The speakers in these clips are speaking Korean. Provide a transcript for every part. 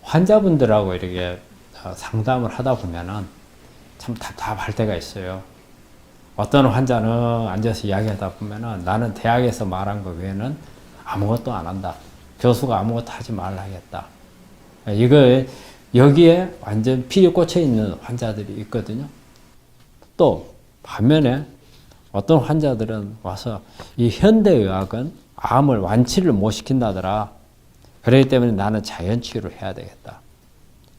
환자분들하고 이렇게 상담을 하다 보면은 참 답답할 때가 있어요. 어떤 환자는 앉아서 이야기하다 보면은 나는 대학에서 말한 거 외에는 아무것도 안 한다. 교수가 아무것도 하지 말라겠다. 이거 여기에 완전 필이 꽂혀 있는 환자들이 있거든요. 또 반면에 어떤 환자들은 와서 이 현대의학은 암을 완치를 못 시킨다더라. 그렇기 때문에 나는 자연치유를 해야 되겠다.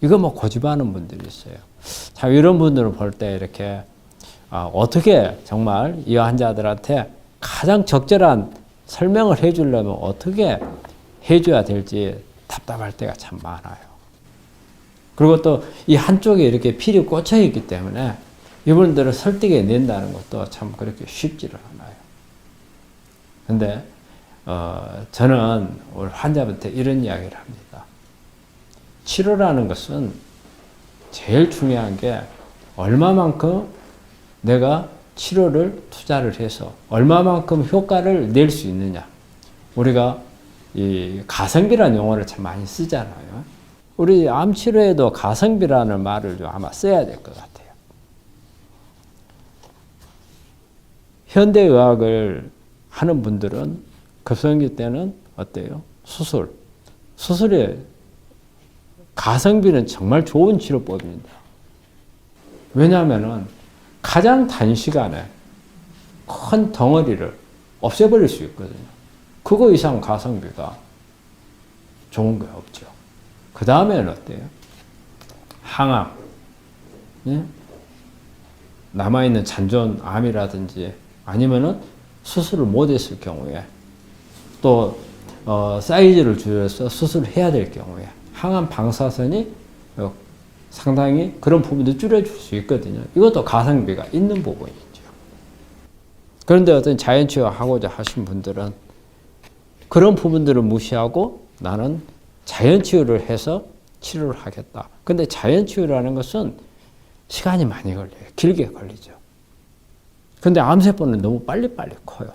이거 뭐 고집하는 분들이 있어요. 자, 이런 분들을 볼 때 이렇게 어떻게 정말 이 환자들한테 가장 적절한 설명을 해주려면 어떻게 해줘야 될지 답답할 때가 참 많아요. 그리고 또 이 한쪽에 이렇게 필이 꽂혀 있기 때문에 이분들을 설득해 낸다는 것도 참 그렇게 쉽지를 않아요. 근데 저는 우리 환자한테 이런 이야기를 합니다. 치료라는 것은 제일 중요한 게 얼마만큼 내가 치료를 투자를 해서 얼마만큼 효과를 낼 수 있느냐. 우리가 이 가성비라는 용어를 참 많이 쓰잖아요. 우리 암 치료에도 가성비라는 말을 좀 아마 써야 될 것 같아요. 현대의학을 하는 분들은 급성기 때는 어때요? 수술의 가성비는 정말 좋은 치료법입니다. 왜냐하면 가장 단시간에 큰 덩어리를 없애버릴 수 있거든요. 그거 이상 가성비가 좋은 게 없죠. 그 다음에는 어때요? 항암, 예? 남아있는 잔존암이라든지 아니면은 수술을 못했을 경우에 또 사이즈를 줄여서 수술을 해야 될 경우에 항암 방사선이 상당히 그런 부분도 줄여줄 수 있거든요. 이것도 가성비가 있는 부분이죠. 그런데 어떤 자연치유하고자 하신 분들은 그런 부분들을 무시하고 나는 자연치유를 해서 치료를 하겠다. 근데 자연치유라는 것은 시간이 많이 걸려요. 길게 걸리죠. 근데 암세포는 너무 빨리빨리 커요.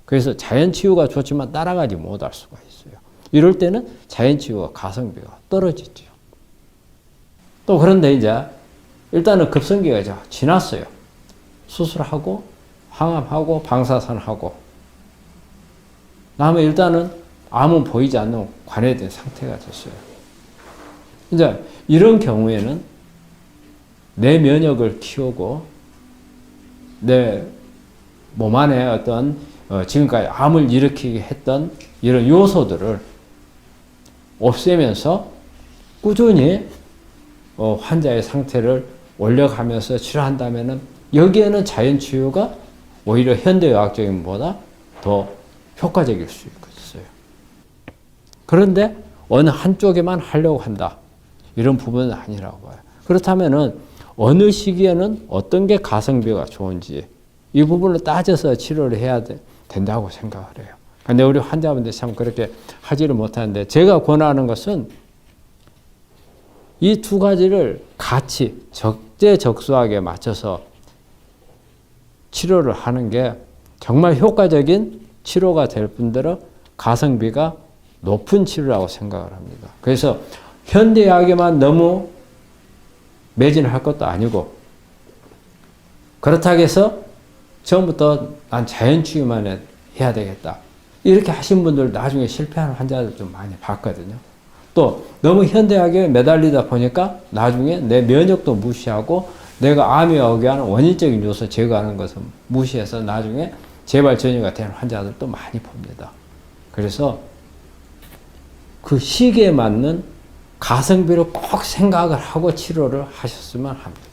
그래서 자연치유가 좋지만 따라가지 못할 수가 있어요. 이럴 때는 자연치유가 가성비가 떨어지죠. 또 그런데 이제 일단은 급성기가 이제 지났어요. 수술하고 항암하고 방사선하고 다음에 일단은 암은 보이지 않는 관해된 상태가 됐어요. 이제 이런 경우에는 내 면역을 키우고 내 몸 안에 어떤 지금까지 암을 일으키게 했던 이런 요소들을 없애면서 꾸준히 환자의 상태를 올려가면서 치료한다면은 여기에는 자연치유가 오히려 현대의학적인 것보다 더 효과적일 수 있어요. 그런데 어느 한쪽에만 하려고 한다. 이런 부분은 아니라고 봐요. 그렇다면은 어느 시기에는 어떤 게 가성비가 좋은지 이 부분을 따져서 치료를 해야 된다고 생각을 해요. 근데 우리 환자분들이 참 그렇게 하지를 못하는데 제가 권하는 것은 이 두 가지를 같이 적재적소하게 맞춰서 치료를 하는 게 정말 효과적인 치료가 될 뿐더러 가성비가 높은 치료라고 생각을 합니다. 그래서 현대의학에만 너무 매진할 것도 아니고 그렇다고 해서 처음부터 난 자연치유만 해야 되겠다. 이렇게 하신 분들 나중에 실패하는 환자들 좀 많이 봤거든요. 또 너무 현대학에 매달리다 보니까 나중에 내 면역도 무시하고 내가 암에 오게 하는 원인적인 요소 제거하는 것을 무시해서 나중에 재발 전이가 되는 환자들도 많이 봅니다. 그래서 그 시기에 맞는 가성비를 꼭 생각을 하고 치료를 하셨으면 합니다.